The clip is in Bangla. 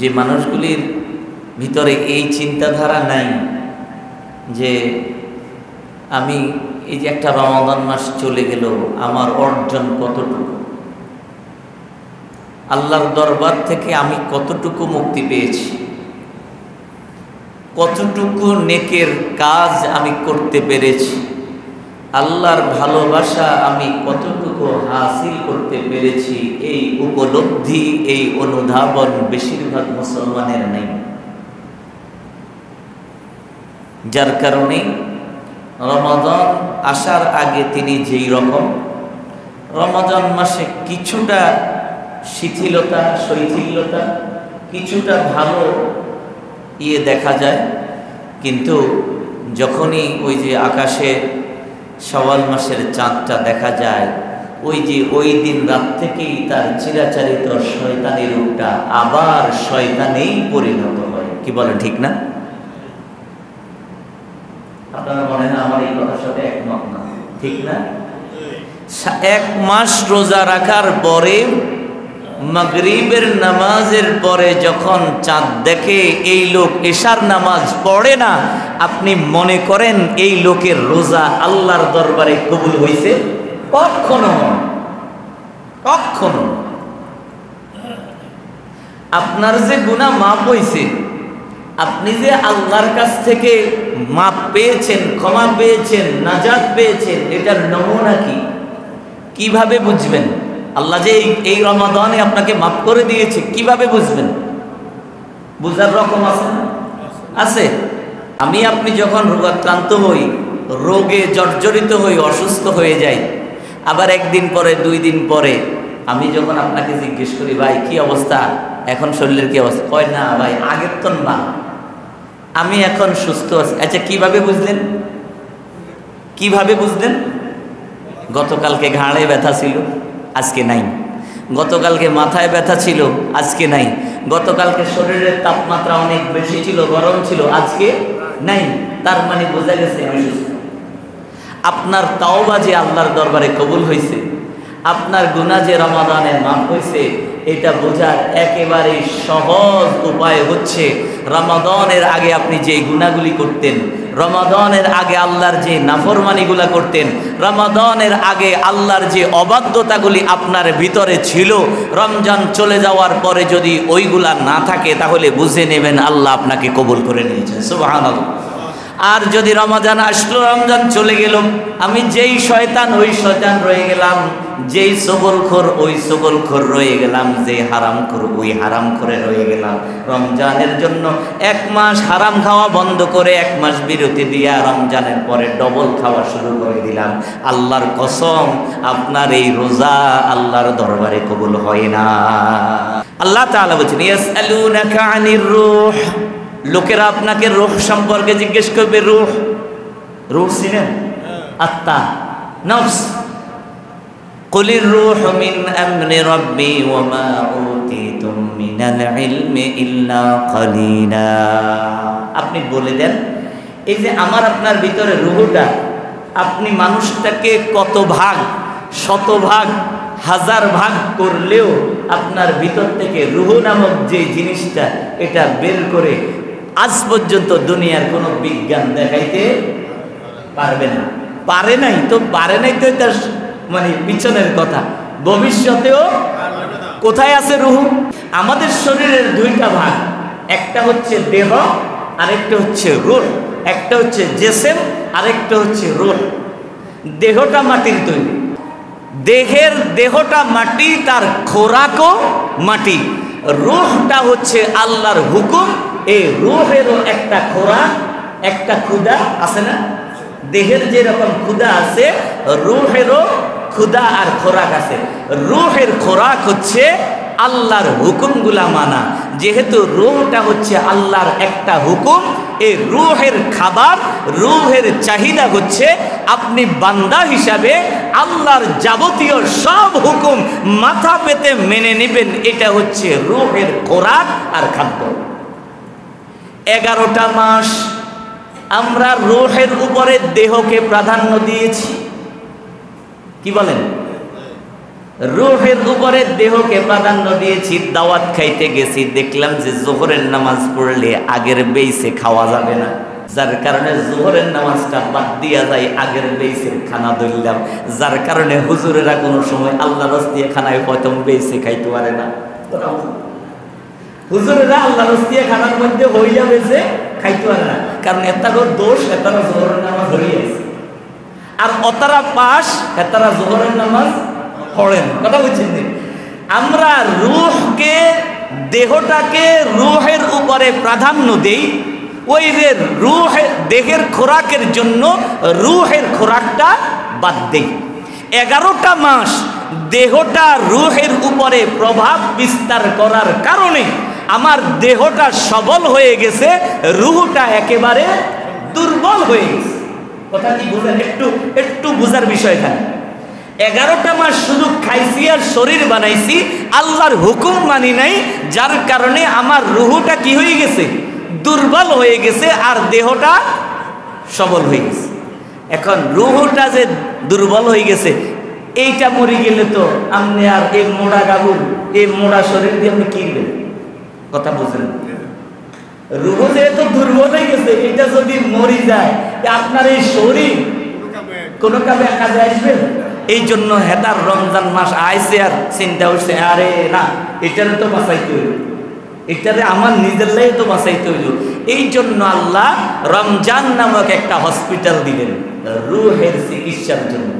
যে মানুষগুলির ভিতরে এই চিন্তাধারা নাই যে আমি এই যে একটা রমাদান মাস চলে গেল, আমার অর্জন কতটুকু, আল্লাহর দরবার থেকে আমি কতটুকু মুক্তি পেয়েছি, কতটুকু নেকের কাজ আমি করতে পেরেছি, আল্লাহর ভালোবাসা আমি কতটুকু হাসিল করতে পেরেছি, এই উপলব্ধি, এই অনুধাবন বেশিরভাগ মুসলমানের নেই। যার কারণে রমাদান আসার আগে তিনি যেই রকম, রমাদান মাসে কিছুটা শিথিলতা, শৈথিল্যতা, কিছুটা ভালো দেখা যায়, কিন্তু যখনই ওই যে আকাশে শাওয়াল মাসের চাঁদটা দেখা যায়, ওই দিন রাত থেকেই তার চিরাচরিত শয়তানি রূপটা আবার শয়তানেই পরিণত হয়। কি বলে, ঠিক না? আপনারা মনে হয় আমার এই কথার সাথে একমত না, ঠিক না? এক মাস রোজা রাখার পরে মাগরিবের নামাজের পরে যখন চাঁদ দেখে এই লোক এশার নামাজ পড়ে না, আপনি মনে করেন এই লোকের রোজা আল্লাহর দরবারে কবুল হয়েছে? কখনো কখনো। আপনার যে গুনাহ মাফ হয়েছে, আপনি যে আল্লাহর কাছ থেকে মাফ পেয়েছেন, ক্ষমা পেয়েছেন, নাজাত পেয়েছেন, এটার নমুনা কি? কিভাবে বুঝবেন? আল্লাহ যে এই রমাদানে আপনাকে মাফ করে দিয়েছে, কিভাবে বুঝবেন? বুঝার রকম আছে না? আছে। আমি আপনি যখন রোগাক্রান্ত হই, রোগে জর্জরিত হই, অসুস্থ হয়ে যাই, আবার একদিন পরে, 2 দিন পরে আমি যখন আপনাকে জিজ্ঞেস করি, ভাই কি অবস্থা, এখন শরীরের কি অবস্থা? কয় না ভাই, আগের তো না, আমি এখন সুস্থ আছি। আচ্ছা, কিভাবে বুঝলেন? কিভাবে বুঝলেন? গতকালকে ঘাড়ে ব্যথা ছিল, আজকে নাই। গতকালকে মাথায় ব্যথা ছিল, আজকে নাই। গতকালকে শরীরের তাপমাত্রা অনেক বেশি ছিল, গরম ছিল, আজকে নাই। তার মানে বোঝা গেছে আমি সুস্থ। আপনার তাওবা যে আল্লাহর দরবারে কবুল হয়েছে, আপনার গুনাহ যে রমাদানে মাফ হয়েছে, এটা বোঝার একেবারে সহজ উপায় হচ্ছে রমাদানের আগে আপনি যে গুনাহগুলি করতেন, রমাদানের আগে আল্লাহর যে নাফরমানিগুলা করতেন, রমাদানের আগে আল্লাহর যে অবাধ্যতাগুলি আপনার ভিতরে ছিল, রমজান চলে যাওয়ার পরে যদি ওইগুলা না থাকে, তাহলে বুঝে নেবেন আল্লাহ আপনাকে কবুল করে নিয়েছেন। সুবহানাল্লাহ। আর যদি রমজান আসলো, রমজান চলে গেল, আমি যেই শয়তান ওই শয়তান রয়ে গেলাম, যেই সগলখোর ওই সগলখোর রয়ে গেলাম, যে হারামখোর ওই হারামখোরে রয়ে গেলাম। রমজানের জন্য 1 মাস হারাম খাওয়া বন্ধ করে 1 মাস বিরতি দিয়া রমজানের পরে ডবল খাওয়া শুরু করে দিলাম। আল্লাহর কসম, আপনার এই রোজা আল্লাহর দরবারে কবুল হয় না। আল্লাহ তাআলা বলেছেন, ইয়াসআলুনাকা আনির রূহ, লোকেরা আপনাকে রূহ সম্পর্কে জিজ্ঞেস করবে। রূহ, রূহ চিনেন? আত্মা, নফস। কুলির রূহু মিন আমরি রাব্বি ওয়া মা উতিতুম মিনাল ইলমি ইল্লা কালিলা। আপনি বলে দেন, এই যে আমার আপনার ভিতরে রূহটা, আপনি মানুষটাকে কত ভাগ, শতভাগ, 1000 ভাগ করলেও আপনার ভিতর থেকে রূহ নামক যে জিনিসটা, এটা বের করে আজ পর্যন্ত দুনিয়ার কোনো বিজ্ঞান দেখাইতে পারবে না। পারে নাই তো, পারে নাই তো তার মানে পিছনের কথা। ভবিষ্যতেও কোথায় আছে রূহ? আমাদের শরীরের 2টা ভাগ, একটা হচ্ছে দেহ, আরেকটা হচ্ছে রূহ। একটা হচ্ছে জিসম, আরেকটা হচ্ছে রূহ। দেহটা মাটির তৈরি, দেহটা মাটি, তার খোরাকও মাটি। রূহটা হচ্ছে আল্লাহর হুকুম। এই রূহেরও একটা খোরাক, একটা ক্ষুধা আছে না? দেহের যেরকম ক্ষুধা আছে, রূহেরও ক্ষুধা আর খোরাক আছে। রূহের খোরাক হচ্ছে আল্লাহর হুকুমগুলা মানা। যেহেতু রূহটা হচ্ছে আল্লাহর একটা হুকুম, এই রূহের খাবার, রূহের চাহিদা হচ্ছে আপনি বান্দা হিসাবে আল্লাহর যাবতীয় সব হুকুম মাথা পেতে মেনে নেবেন। এটা হচ্ছে রূহের খোরাক আর খাদ্য। 11টা মাস আমরা রূহের উপরে দেহকে প্রাধান্য দিয়েছি। কি বলেন? রূহের উপরে দেহকে প্রাধান্য দিয়েছি। দাওয়াত খাইতে গেছি, দেখলাম যে যোহরের নামাজ পড়লে আগের বেইসে খাওয়া যাবে না, যার কারণে যোহরের নামাজটা বাদ দিয়া যায়, আগের বেইসের খানা ধরলাম, যার কারণে হুজুরেরা কোনো সময় আল্লাহ রস্তিয়া খানায় প্রথম বেইসে খাইতে পারে না। হুজুরেরা আল্লাহ রস্তিয়া খানার মধ্যে হইয়া বেছে খাইতে পারে না, কারণ এতারও দোষ, এতারা যোহরের নামাজ হইয়াছে, আর অতারা পাশ, এতারা যোহরের নামাজ পড়েন। কথা বুঝছেন? আমরা রূহকে, দেহটাকে রূহের উপরে প্রাধান্য দেই, ওই রে রূহের দেহের খোরাকের জন্য রূহের খোরাকটা বাদ দেই। 11টা মাস দেহটা রূহের উপরে প্রভাব বিস্তার করার কারণে আমার দেহটা সবল হয়ে গেছে, রূহটা একেবারে দুর্বল হয়ে গেছে। কথা কি বুঝেন? একটু বুঝার বিষয় এখানে। 11টা মাস শুধু খাইছি আর শরীর বানাইছি, আল্লাহর হুকুম মানি নাই, যার কারণে আমার রুহটা কি হয়ে গেছে? দুর্বল হয়ে গেছে, আর দেহটা সবল হয়ে গেছে। এখন রুহটা যে দুর্বল হয়ে গেছে, এইটা মরে গেলে তো আপনি আর এই মোড়া গাবুর, এই মোড়া শরীর দিয়ে আপনি কিনবেন। কথা বুঝলেন? রুহ যেহেতু দুর্বল হয়ে গেছে, এটা যদি মরে যায়, আপনার এই শরীর কোনো কাজে কাজে আসবে? এই জন্য হেদার রমজান মাস আইসে আর চিন্তা হচ্ছে, আরে না, এটারে তো বাঁচাইতে হইল, এটারে আমার নিজের লাই তো বাঁচাইতে হইল। এই জন্য আল্লাহ রমজান নামক একটা হসপিটাল দিলেন রুহের চিকিৎসার জন্য।